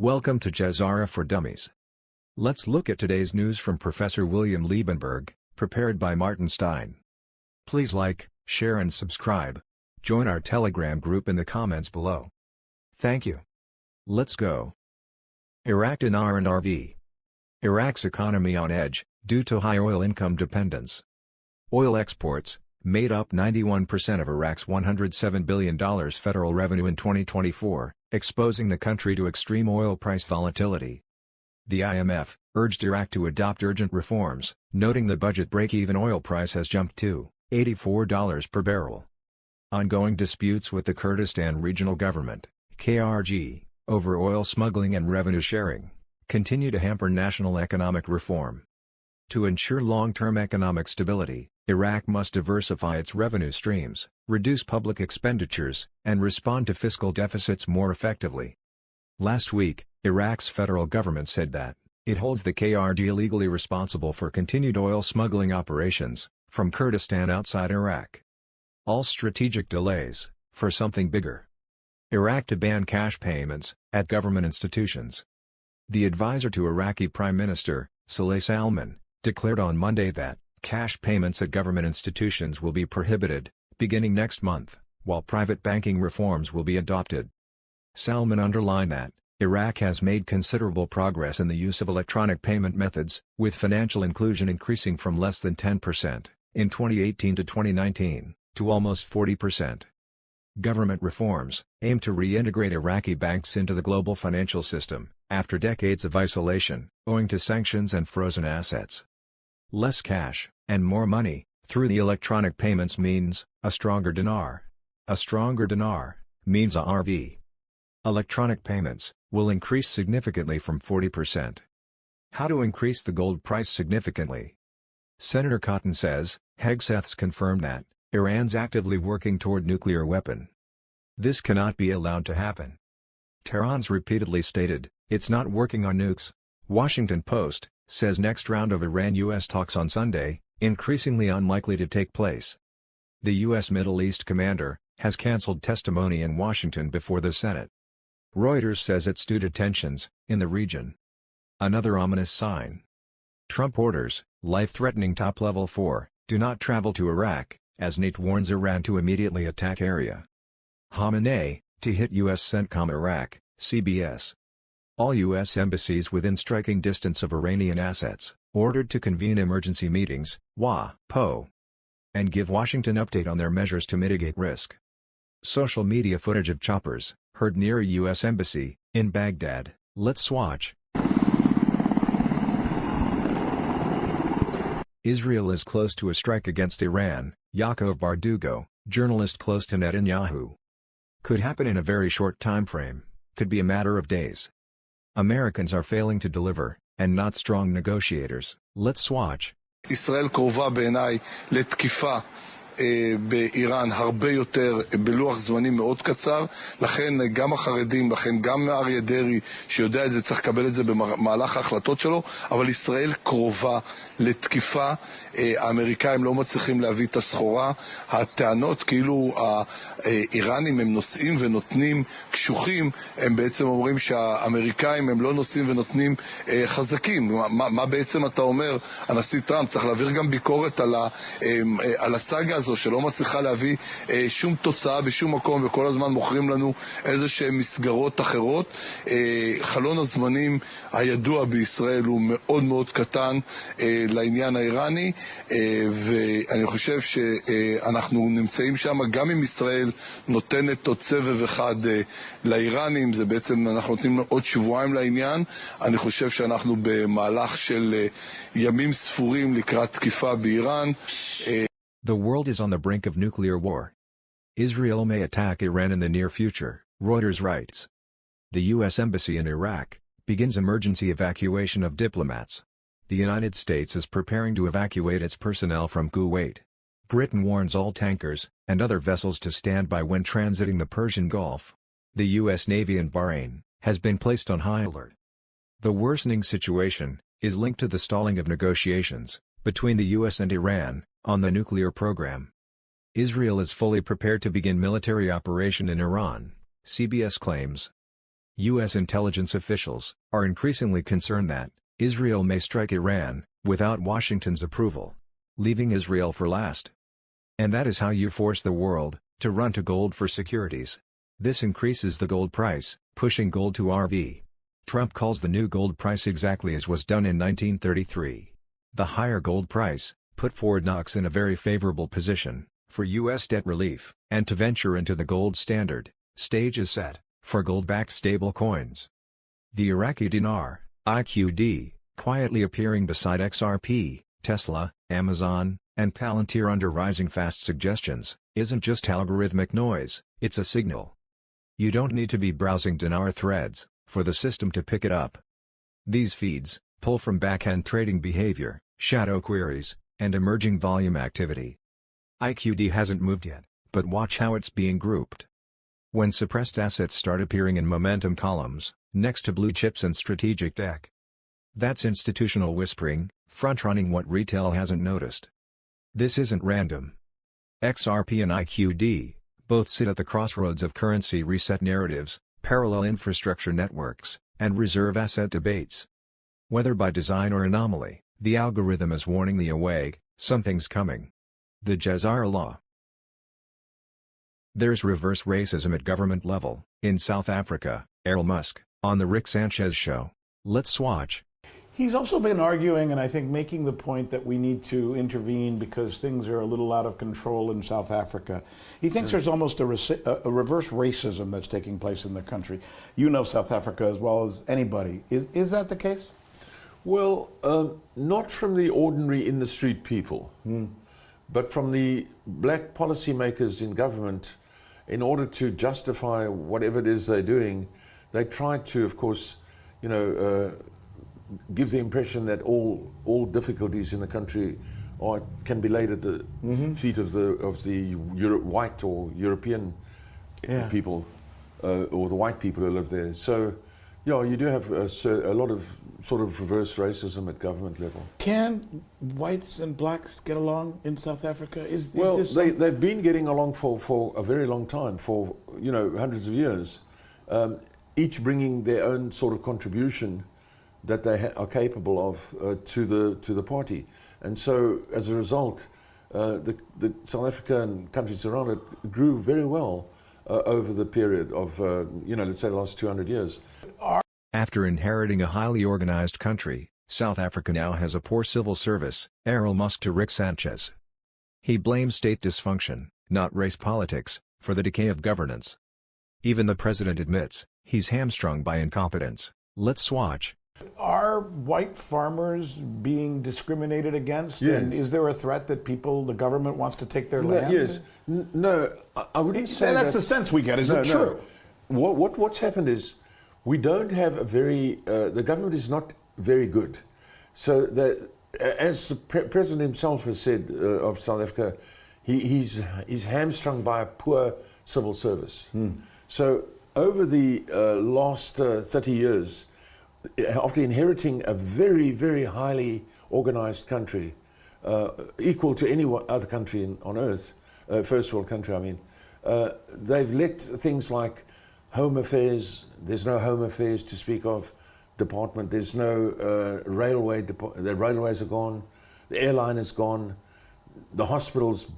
Welcome to GESARA for Dummies. Let's look at today's news from Professor William Liebenberg, prepared by Martin Stein. Please like, share and subscribe. Join our Telegram group in the comments below. Thank you. Let's go. Iraqi Dinar and RV. Iraq's economy on edge, due to high oil income dependence. Oil exports made up 91% of Iraq's $107 billion federal revenue in 2024, exposing the country to extreme oil price volatility. The IMF urged Iraq to adopt urgent reforms, noting the budget break-even oil price has jumped to $84 per barrel. Ongoing disputes with the Kurdistan Regional Government, KRG, over oil smuggling and revenue sharing, continue to hamper national economic reform. To ensure long-term economic stability, Iraq must diversify its revenue streams, reduce public expenditures, and respond to fiscal deficits more effectively. Last week, Iraq's federal government said that it holds the KRG legally responsible for continued oil smuggling operations from Kurdistan outside Iraq. All strategic delays for something bigger. Iraq to ban cash payments at government institutions. The advisor to Iraqi Prime Minister, Sandman, declared on Monday that cash payments at government institutions will be prohibited, beginning next month, while private banking reforms will be adopted. Sandman underlined that Iraq has made considerable progress in the use of electronic payment methods, with financial inclusion increasing from less than 10% in 2018 to 2019, to almost 40%. Government reforms aim to reintegrate Iraqi banks into the global financial system, after decades of isolation, owing to sanctions and frozen assets. Less cash, and more money, through the electronic payments means a stronger dinar. A stronger dinar means a RV. Electronic payments will increase significantly from 40%. How to increase the gold price significantly? Senator Cotton says, Hegseths confirmed that Iran's actively working toward nuclear weapon. This cannot be allowed to happen. Tehran's repeatedly stated, it's not working on nukes. Washington Post says next round of Iran-US talks on Sunday, increasingly unlikely to take place. The U.S. Middle East commander has canceled testimony in Washington before the Senate. Reuters says it's due to tensions in the region. Another ominous sign. Trump orders, life-threatening top-level 4, do not travel to Iraq, as NATO warns Iran to immediately attack area. Khamenei, to hit U.S. CENTCOM Iraq, CBS. All U.S. embassies within striking distance of Iranian assets, ordered to convene emergency meetings, WAPO. And give Washington update on their measures to mitigate risk. Social media footage of choppers, heard near a U.S. embassy, in Baghdad, let's Swatch. Israel is close to a strike against Iran, Yaakov Bardugo, journalist close to Netanyahu. Could happen in a very short time frame, could be a matter of days. Americans are failing to deliver, and not strong negotiators. Let's Swatch. ישראל קרובה בעיניי לתקיפה באיראן הרבה יותר בלוח זמנים מאוד קצר, לכן גם החרדים, לכן גם אריה דרעי שיודע את זה צריך לקבל את זה במהלך ההחלטות שלו, אבל ישראל קרובה לתקיפה, האמריקאים לא מצליחים להביא את הסחורה, הטענות כאילו האיראנים הם נושאים ונותנים קשוחים, הם בעצם אומרים שהאמריקאים הם לא נושאים ונותנים חזקים. מה בעצם אתה אומר? הנשיא טראמפ צריך להעביר גם ביקורת על הסאגה הזו שלא מצליחה להביא שום תוצאה בשום מקום וכל הזמן מוכרים לנו איזה שהן מסגרות אחרות. חלון הזמנים הידוע בישראל הוא מאוד מאוד קטן לעניין האיראני, ואני חושב שאנחנו נמצאים שם גם אם ישראל נותנת עוד סבב אחד לאיראנים, זה בעצם אנחנו נותנים עוד שבועיים לעניין. אני חושב שאנחנו במהלך של ימים ספורים לקראת תקיפה באיראן. The world is on the brink of nuclear war. Israel may attack Iran in the near future, Reuters writes. The U.S. Embassy in Iraq begins emergency evacuation of diplomats. The United States is preparing to evacuate its personnel from Kuwait. Britain warns all tankers and other vessels to stand by when transiting the Persian Gulf. The U.S. Navy in Bahrain has been placed on high alert. The worsening situation is linked to the stalling of negotiations between the U.S. and Iran on the nuclear program. Israel is fully prepared to begin military operation in Iran, CBS claims. U.S. intelligence officials are increasingly concerned that Israel may strike Iran without Washington's approval, leaving Israel for last. And that is how you force the world to run to gold for securities. This increases the gold price, pushing gold to RV. Trump calls the new gold price exactly as was done in 1933. The higher gold price put Ford Knox in a very favorable position for U.S. debt relief and to venture into the gold standard. Stage is set for gold-backed stable coins. The Iraqi Dinar, IQD, quietly appearing beside XRP, Tesla, Amazon, and Palantir under rising fast suggestions, isn't just algorithmic noise, it's a signal. You don't need to be browsing dinar threads for the system to pick it up. These feeds pull from back-end trading behavior, shadow queries, and emerging volume activity. IQD hasn't moved yet, but watch how it's being grouped. When suppressed assets start appearing in momentum columns, next to blue chips and strategic tech. That's institutional whispering, front-running what retail hasn't noticed. This isn't random. XRP and IQD both sit at the crossroads of currency reset narratives, parallel infrastructure networks, and reserve asset debates. Whether by design or anomaly, the algorithm is warning the awake, something's coming. The GESARA law. There's reverse racism at government level. In South Africa, Elon Musk, on the Rick Sanchez show. Let's Swatch. He's also been arguing, and I think making the point that we need to intervene because things are a little out of control in South Africa. He thinks there's almost a reverse racism that's taking place in the country. You know South Africa as well as anybody. Is that the case? Well, not from the ordinary in-the-street people, but from the black policymakers in government. In order to justify whatever it is they're doing, they try to, of course, give the impression that all difficulties in the country can be laid at the feet of the white or European people, or the white people who live there. So, yeah, you do have a lot of sort of reverse racism at government level. Can whites and blacks get along in South Africa? Well, they've been getting along for a very long time, for hundreds of years, each bringing their own sort of contribution that they are capable of to the party. And so, as a result, the South Africa and countries around it grew very well over the period of, let's say the last 200 years. After inheriting a highly organized country, South Africa now has a poor civil service. Elon Musk to Rick Sanchez. He blames state dysfunction, not race politics, for the decay of governance. Even the president admits he's hamstrung by incompetence. Let's Swatch. Are white farmers being discriminated against? Yes. And is there a threat that the government wants to take their land? Yes. No, I wouldn't say that's the sense we get. Is it true? No. What's happened is we don't have the government is not very good. So that, as the president himself has said of South Africa, he's hamstrung by a poor civil service. So over the last 30 years, after inheriting a very, very highly organized country, equal to any other country on earth, first world country, I mean, they've let things like Home Affairs, there's no Home Affairs to speak of department, there's no railway, the railways are gone, the airline is gone, the hospitals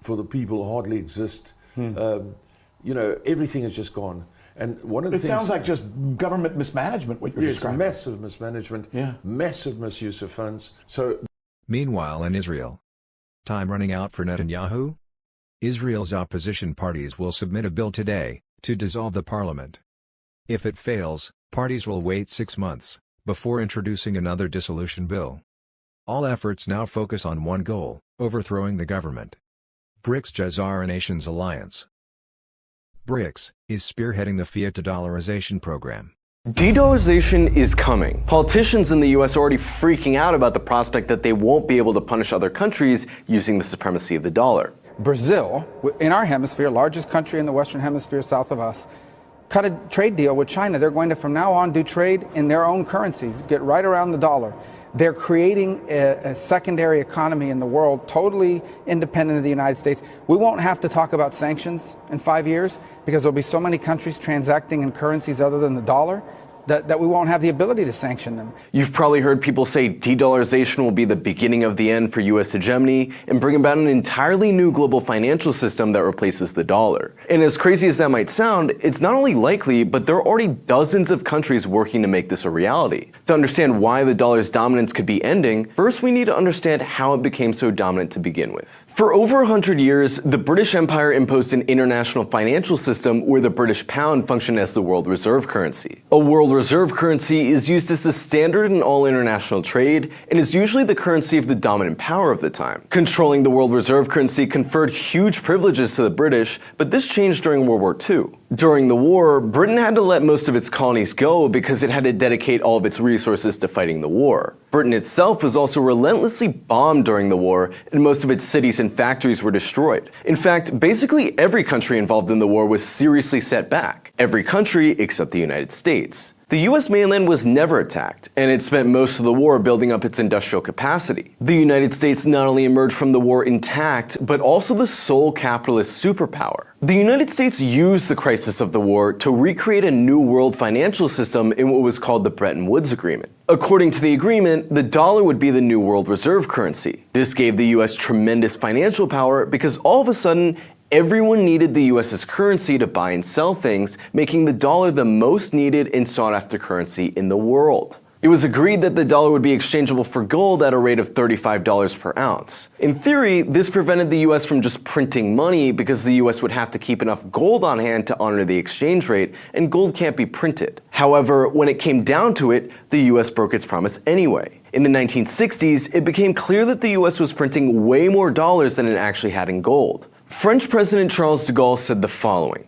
for the people hardly exist, everything is just gone. And one of the things, sounds like just government mismanagement, what you're describing. Massive mismanagement, massive misuse of funds. So, meanwhile in Israel, time running out for Netanyahu? Israel's opposition parties will submit a bill today to dissolve the parliament. If it fails, parties will wait 6 months before introducing another dissolution bill. All efforts now focus on one goal: overthrowing the government. BRICS GESARA Nations Alliance. BRICS is spearheading the fiat de-dollarization program. De-dollarization is coming. Politicians in the U.S. are already freaking out about the prospect that they won't be able to punish other countries using the supremacy of the dollar. Brazil, in our hemisphere, largest country in the Western Hemisphere south of us, cut a trade deal with China. They're going to, from now on, do trade in their own currencies, get right around the dollar. They're creating a secondary economy in the world, totally independent of the United States. We won't have to talk about sanctions in 5 years because there'll be so many countries transacting in currencies other than the dollar that we won't have the ability to sanction them. You've probably heard people say de-dollarization will be the beginning of the end for US hegemony and bring about an entirely new global financial system that replaces the dollar. And as crazy as that might sound, it's not only likely, but there are already dozens of countries working to make this a reality. To understand why the dollar's dominance could be ending, first we need to understand how it became so dominant to begin with. For over 100 years, the British Empire imposed an international financial system where the British pound functioned as the world reserve currency. A world reserve currency is used as the standard in all international trade and is usually the currency of the dominant power of the time. Controlling the world reserve currency conferred huge privileges to the British, but this changed during World War II. During the war, Britain had to let most of its colonies go because it had to dedicate all of its resources to fighting the war. Britain itself was also relentlessly bombed during the war, and most of its cities and factories were destroyed. In fact, basically every country involved in the war was seriously set back. Every country except the United States. The US mainland was never attacked, and it spent most of the war building up its industrial capacity. The United States not only emerged from the war intact, but also the sole capitalist superpower. The United States used the crisis of the war to recreate a new world financial system in what was called the Bretton Woods Agreement. According to the agreement, the dollar would be the new world reserve currency. This gave the US tremendous financial power because all of a sudden, everyone needed the US's currency to buy and sell things, making the dollar the most needed and sought after currency in the world. It was agreed that the dollar would be exchangeable for gold at a rate of $35 per ounce. In theory, this prevented the US from just printing money because the US would have to keep enough gold on hand to honor the exchange rate, and gold can't be printed. However, when it came down to it, the US broke its promise anyway. In the 1960s, it became clear that the US was printing way more dollars than it actually had in gold. French President Charles de Gaulle said the following: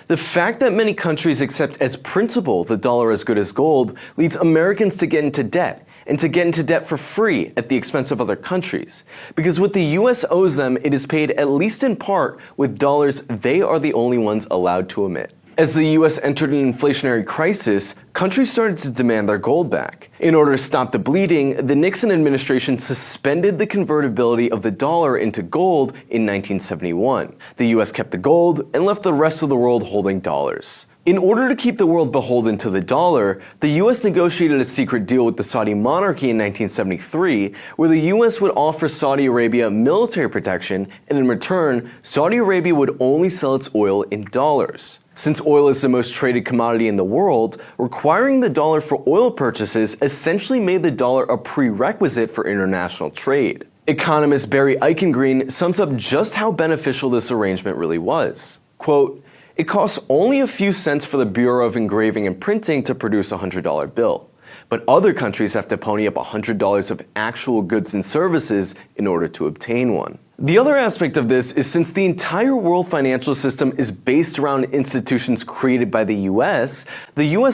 "The fact that many countries accept as principle the dollar as good as gold leads Americans to get into debt, and to get into debt for free at the expense of other countries. Because what the US owes them, it is paid at least in part with dollars they are the only ones allowed to emit." As the US entered an inflationary crisis, countries started to demand their gold back. In order to stop the bleeding, the Nixon administration suspended the convertibility of the dollar into gold in 1971. The US kept the gold and left the rest of the world holding dollars. In order to keep the world beholden to the dollar, the US negotiated a secret deal with the Saudi monarchy in 1973, where the US would offer Saudi Arabia military protection, and in return, Saudi Arabia would only sell its oil in dollars. Since oil is the most traded commodity in the world, requiring the dollar for oil purchases essentially made the dollar a prerequisite for international trade. Economist Barry Eichengreen sums up just how beneficial this arrangement really was. Quote, "It costs only a few cents for the Bureau of Engraving and Printing to produce a $100 bill. But other countries have to pony up $100 of actual goods and services in order to obtain one." The other aspect of this is since the entire world financial system is based around institutions created by the US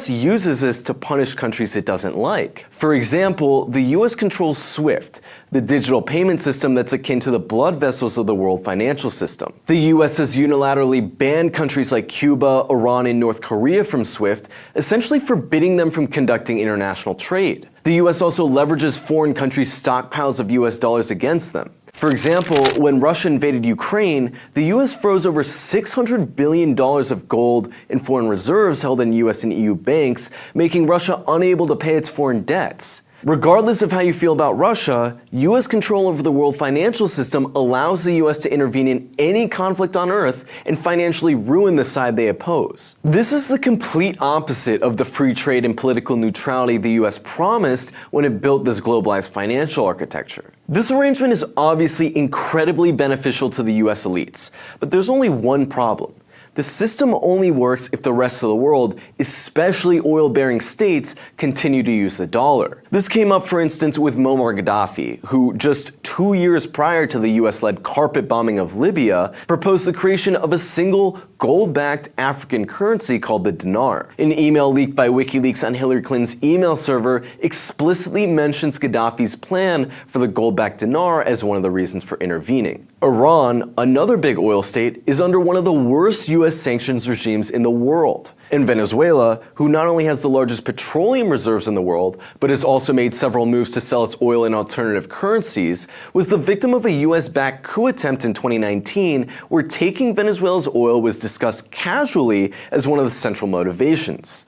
uses this to punish countries it doesn't like. For example, the US controls SWIFT, the digital payment system that's akin to the blood vessels of the world financial system. The US has unilaterally banned countries like Cuba, Iran, and North Korea from SWIFT, essentially forbidding them from conducting international trade. The US also leverages foreign countries' stockpiles of US dollars against them. For example, when Russia invaded Ukraine, the US froze over $600 billion of gold and foreign reserves held in US and EU banks, making Russia unable to pay its foreign debts. Regardless of how you feel about Russia, US control over the world financial system allows the US to intervene in any conflict on Earth and financially ruin the side they oppose. This is the complete opposite of the free trade and political neutrality the US promised when it built this globalized financial architecture. This arrangement is obviously incredibly beneficial to the US elites, but there's only one problem. The system only works if the rest of the world, especially oil-bearing states, continue to use the dollar. This came up, for instance, with Muammar Gaddafi, who just 2 years prior to the US-led carpet bombing of Libya, proposed the creation of a single gold-backed African currency called the dinar. An email leaked by WikiLeaks on Hillary Clinton's email server explicitly mentions Gaddafi's plan for the gold-backed dinar as one of the reasons for intervening. Iran, another big oil state, is under one of the worst US sanctions regimes in the world. And Venezuela, who not only has the largest petroleum reserves in the world, but has also made several moves to sell its oil in alternative currencies, was the victim of a US-backed coup attempt in 2019, where taking Venezuela's oil was discussed casually as one of the central motivations.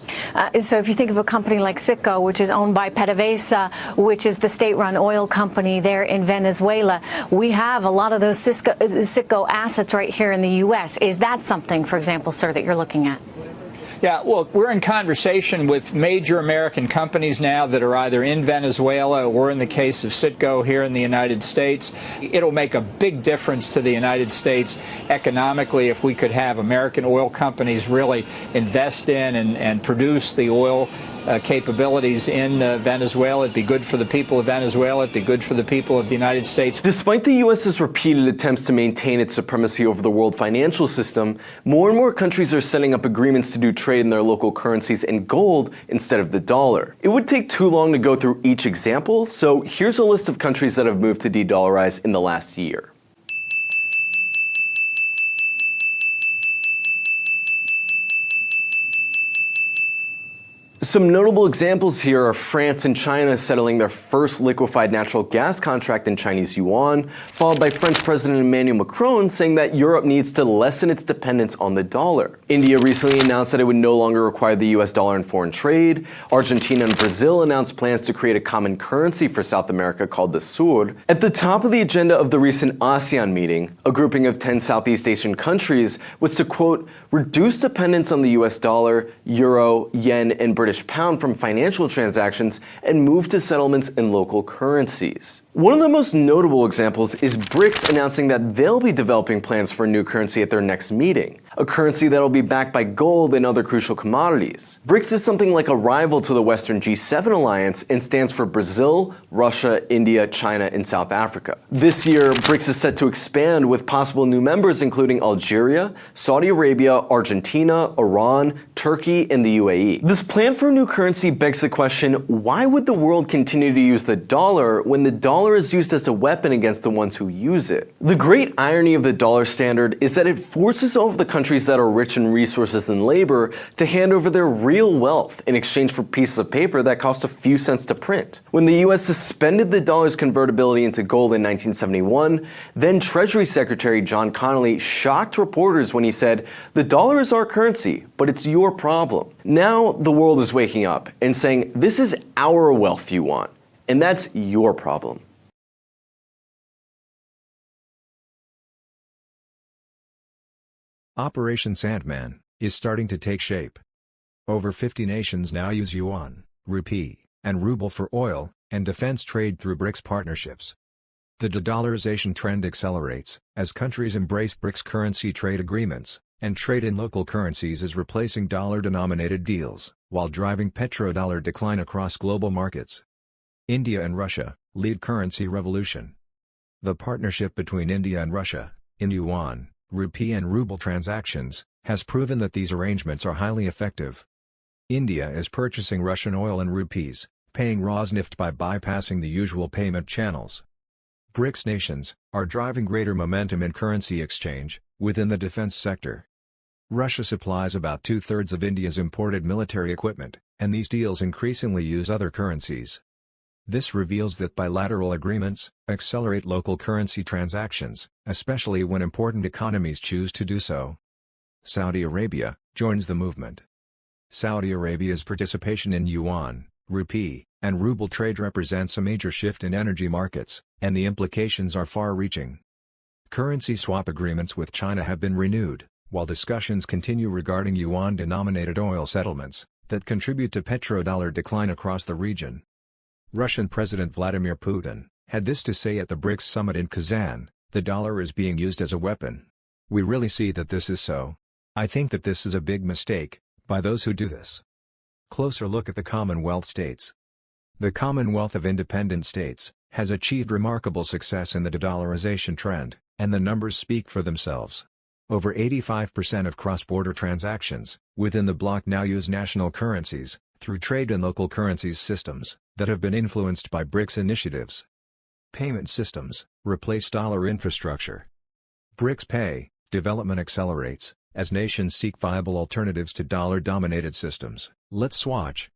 So if you think of a company like Citgo, which is owned by PDVSA, which is the state-run oil company there in Venezuela, we have a lot of those Citgo assets right here in the U.S. Is that something, for example, sir, that you're looking at? Yeah, well, we're in conversation with major American companies now that are either in Venezuela or, in the case of Citgo, here in the United States. It'll make a big difference to the United States economically if we could have American oil companies really invest in and produce the oil capabilities in Venezuela. It'd be good for the people of Venezuela. It'd be good for the people of the United States. Despite the U.S.'s repeated attempts to maintain its supremacy over the world financial system, more and more countries are setting up agreements to do trade in their local currencies in gold instead of the dollar. It would take too long to go through each example, so here's a list of countries that have moved to de-dollarize in the last year. Some notable examples here are France and China settling their first liquefied natural gas contract in Chinese yuan, followed by French President Emmanuel Macron saying that Europe needs to lessen its dependence on the dollar. India recently announced that it would no longer require the US dollar in foreign trade. Argentina and Brazil announced plans to create a common currency for South America called the SUR. At the top of the agenda of the recent ASEAN meeting, a grouping of 10 Southeast Asian countries was to, quote, reduce dependence on the US dollar, euro, yen, and British pound from financial transactions and move to settlements in local currencies. One of the most notable examples is BRICS announcing that they'll be developing plans for a new currency at their next meeting, a currency that'll be backed by gold and other crucial commodities. BRICS is something like a rival to the Western G7 alliance and stands for Brazil, Russia, India, China, and South Africa. This year, BRICS is set to expand with possible new members including Algeria, Saudi Arabia, Argentina, Iran, Turkey, and the UAE. This plan for a new currency begs the question, why would the world continue to use the dollar when the dollar is used as a weapon against the ones who use it? The great irony of the dollar standard is that it forces all of the countries that are rich in resources and labor to hand over their real wealth in exchange for pieces of paper that cost a few cents to print. When the US suspended the dollar's convertibility into gold in 1971, then Treasury Secretary John Connally shocked reporters when he said, "The dollar is our currency, but it's your problem." Now the world is waking up and saying, this is our wealth you want, and that's your problem. Operation Sandman is starting to take shape. Over 50 nations now use yuan, rupee, and ruble for oil and defense trade through BRICS partnerships. The de-dollarization trend accelerates as countries embrace BRICS currency trade agreements, and trade in local currencies is replacing dollar-denominated deals, while driving petrodollar decline across global markets. India and Russia lead currency revolution. The partnership between India and Russia, in yuan, rupee and ruble transactions, has proven that these arrangements are highly effective. India is purchasing Russian oil in rupees, paying Rosneft by bypassing the usual payment channels. BRICS nations are driving greater momentum in currency exchange within the defense sector. Russia supplies about two-thirds of India's imported military equipment, and these deals increasingly use other currencies. This reveals that bilateral agreements accelerate local currency transactions, especially when important economies choose to do so. Saudi Arabia joins the movement. Saudi Arabia's participation in yuan, rupee, and ruble trade represents a major shift in energy markets, and the implications are far-reaching. Currency swap agreements with China have been renewed, while discussions continue regarding yuan-denominated oil settlements that contribute to petrodollar decline across the region. Russian President Vladimir Putin had this to say at the BRICS summit in Kazan: "The dollar is being used as a weapon. We really see that this is so. I think that this is a big mistake by those who do this." Closer look at the Commonwealth states. The Commonwealth of Independent States has achieved remarkable success in the de-dollarization trend, and the numbers speak for themselves. Over 85% of cross-border transactions within the bloc now use national currencies, through trade in local currencies systems that have been influenced by BRICS initiatives. Payment systems replace dollar infrastructure. BRICS Pay development accelerates as nations seek viable alternatives to dollar-dominated systems. Let's swatch.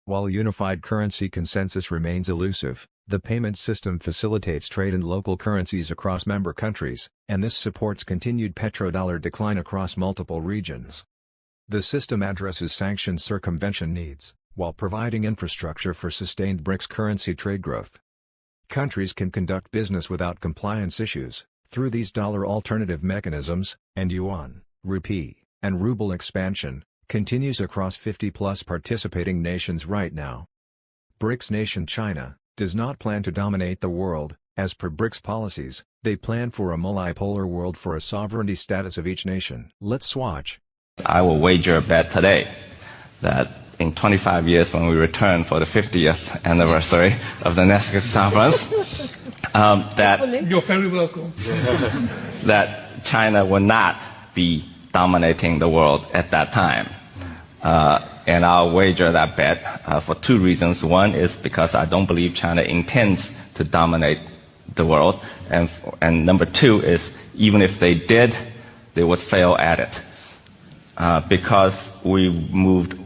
While unified currency consensus remains elusive, the payment system facilitates trade in local currencies across member countries, and this supports continued petrodollar decline across multiple regions. The system addresses sanctions circumvention needs, while providing infrastructure for sustained BRICS currency trade growth. Countries can conduct business without compliance issues, through these dollar alternative mechanisms, and yuan, rupee, and ruble expansion continues across 50-plus participating nations right now. BRICS nation China does not plan to dominate the world. As per BRICS policies, they plan for a multipolar world for a sovereignty status of each nation. Let's swatch. I will wager a bet today that in 25 years when we return for the 50th anniversary of the Next Conference, that you're very welcome. that China will not be dominating the world at that time. And I'll wager that bet for two reasons. One is because I don't believe China intends to dominate the world. And number two is even if they did, they would fail at it. Because we moved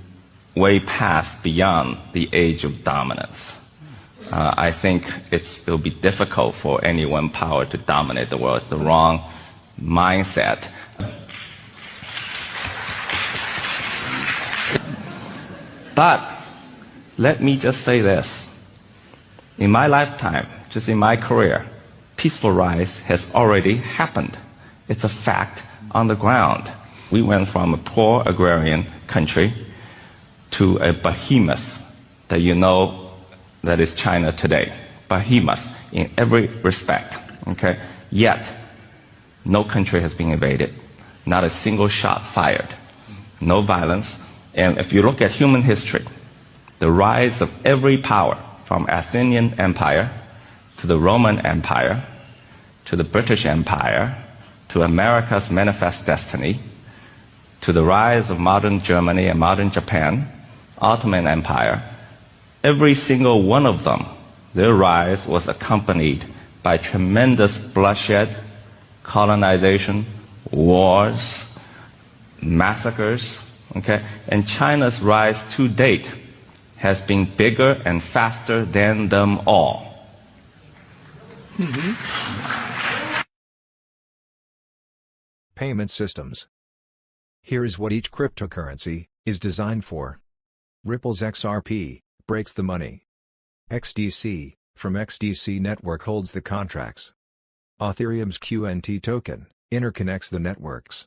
way past beyond the age of dominance. I think it'll be difficult for any one power to dominate the world. It's the wrong mindset. But let me just say this. In my lifetime, just in my career, peaceful rise has already happened. It's a fact on the ground. We went from a poor agrarian country to a behemoth that you know that is China today. Behemoth in every respect. Okay? Yet, no country has been invaded. Not a single shot fired. No violence. And if you look at human history, the rise of every power, from Athenian Empire to the Roman Empire to the British Empire to America's manifest destiny to the rise of modern Germany and modern Japan, Ottoman Empire, every single one of them, their rise was accompanied by tremendous bloodshed, colonization, wars, massacres. Okay? And China's rise to date has been bigger and faster than them all. Payment systems. Here is what each cryptocurrency is designed for. Ripple's XRP breaks the money. XDC from XDC network holds the contracts. Ethereum's QNT token interconnects the networks.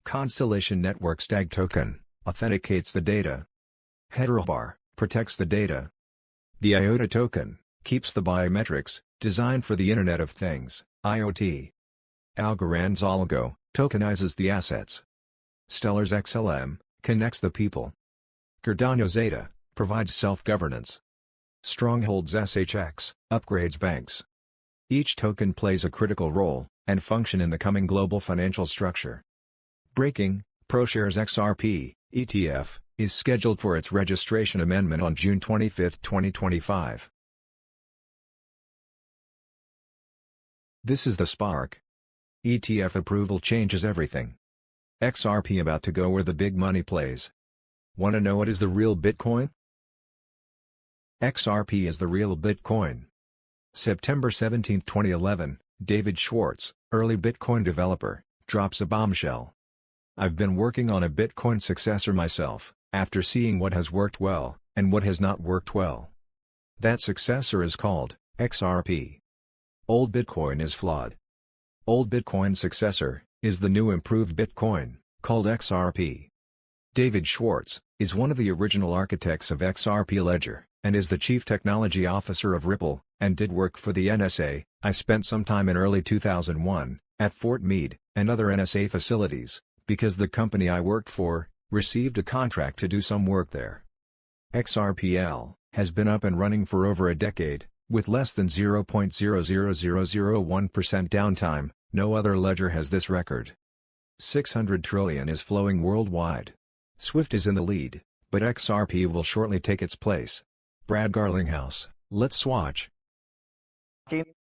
Constellation Network's DAG token authenticates the data. Heterobar protects the data. The IOTA token keeps the biometrics, designed for the Internet of Things, IoT. Algorand's Algo tokenizes the assets. Stellar's XLM connects the people. Cardano Zeta provides self-governance. Stronghold's SHX upgrades banks. Each token plays a critical role and function in the coming global financial structure. Breaking, ProShares XRP, ETF, is scheduled for its registration amendment on June 25, 2025. This is the spark. ETF approval changes everything. XRP about to go where the big money plays. Want to know what is the real Bitcoin? XRP is the real Bitcoin. September 17, 2011, David Schwartz, early Bitcoin developer, drops a bombshell. I've been working on a Bitcoin successor myself, after seeing what has worked well, and what has not worked well. That successor is called XRP. Old Bitcoin is flawed. Old Bitcoin's successor is the new improved Bitcoin, called XRP. David Schwartz is one of the original architects of XRP Ledger, and is the chief technology officer of Ripple, and did work for the NSA. I spent some time in early 2001, at Fort Meade, and other NSA facilities, because the company I worked for received a contract to do some work there. XRPL has been up and running for over a decade, with less than 0.00001% downtime. No other ledger has this record. 600 trillion is flowing worldwide. SWIFT is in the lead, but XRP will shortly take its place. Brad Garlinghouse, let's Swatch.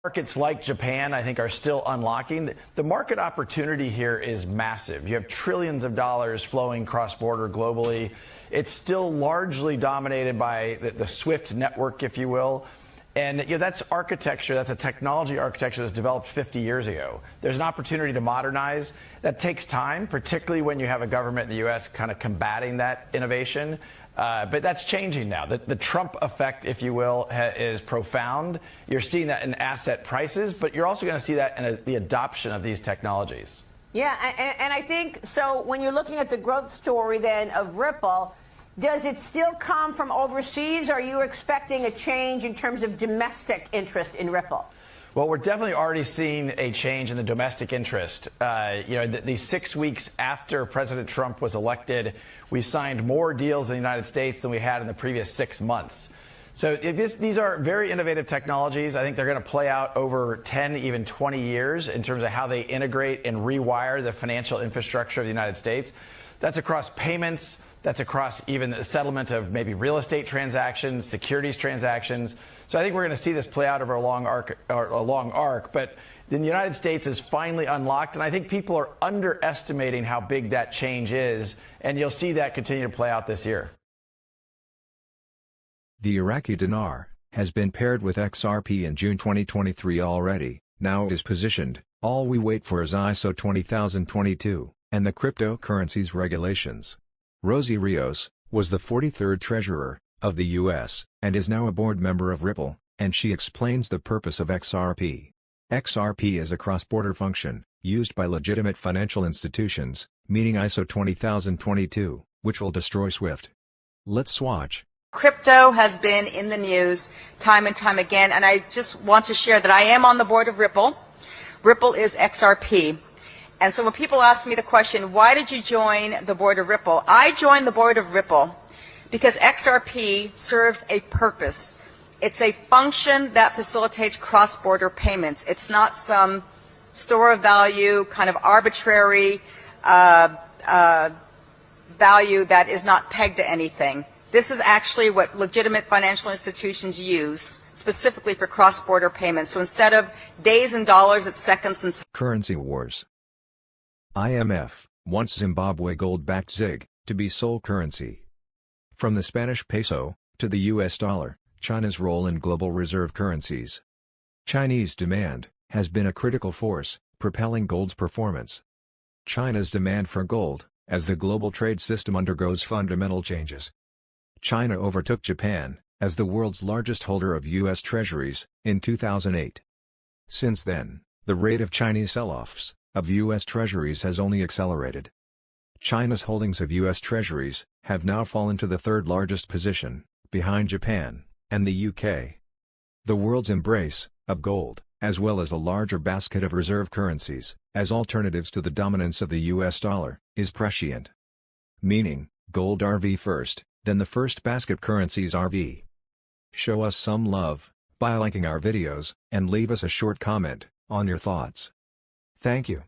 Markets like Japan, I think, are still unlocking. The market opportunity here is massive. You have trillions of dollars flowing cross-border globally. It's still largely dominated by the SWIFT network, if you will. And that's architecture, that's a technology architecture that's developed 50 years ago. There's an opportunity to modernize. That takes time, particularly when you have a government in the U.S. kind of combating that innovation. But that's changing now. The Trump effect, if you will, is profound. You're seeing that in asset prices, but you're also going to see that in the adoption of these technologies. Yeah, and I think, so when you're looking at the growth story then of Ripple, does it still come from overseas, or are you expecting a change in terms of domestic interest in Ripple? Well, we're definitely already seeing a change in the domestic interest. These 6 weeks after President Trump was elected, we signed more deals in the United States than we had in the previous 6 months. So these are very innovative technologies. I think they're going to play out over 10, even 20 years in terms of how they integrate and rewire the financial infrastructure of the United States. That's across payments. That's across even the settlement of maybe real estate transactions, securities transactions. So I think we're going to see this play out over a long arc. But the United States is finally unlocked, and I think people are underestimating how big that change is, and you'll see that continue to play out this year. The Iraqi Dinar has been paired with XRP in June 2023 already. Now it is positioned. All we wait for is ISO 20022 and the cryptocurrencies regulations. Rosie Rios was the 43rd treasurer of the U.S. and is now a board member of Ripple, and she explains the purpose of XRP. XRP is a cross-border function used by legitimate financial institutions, meaning ISO 20022, which will destroy SWIFT. Let's Swatch. Crypto has been in the news time and time again, and I just want to share that I am on the board of Ripple. Ripple is XRP. And so when people ask me the question, why did you join the board of Ripple? I joined the board of Ripple because XRP serves a purpose. It's a function that facilitates cross-border payments. It's not some store of value, kind of arbitrary value that is not pegged to anything. This is actually what legitimate financial institutions use, specifically for cross-border payments. So instead of days and dollars, it's seconds and Currency wars. IMF wants Zimbabwe gold-backed ZiG to be sole currency. From the Spanish peso to the US dollar, China's role in global reserve currencies. Chinese demand has been a critical force, propelling gold's performance. China's demand for gold, as the global trade system undergoes fundamental changes. China overtook Japan as the world's largest holder of U.S. treasuries in 2008. Since then, the rate of Chinese sell-offs of U.S. treasuries has only accelerated. China's holdings of U.S. treasuries have now fallen to the third largest position, behind Japan and the UK. The world's embrace of gold, as well as a larger basket of reserve currencies, as alternatives to the dominance of the US dollar, is prescient. Meaning, gold RV first, then the first basket currencies RV. Show us some love by liking our videos, and leave us a short comment on your thoughts. Thank you.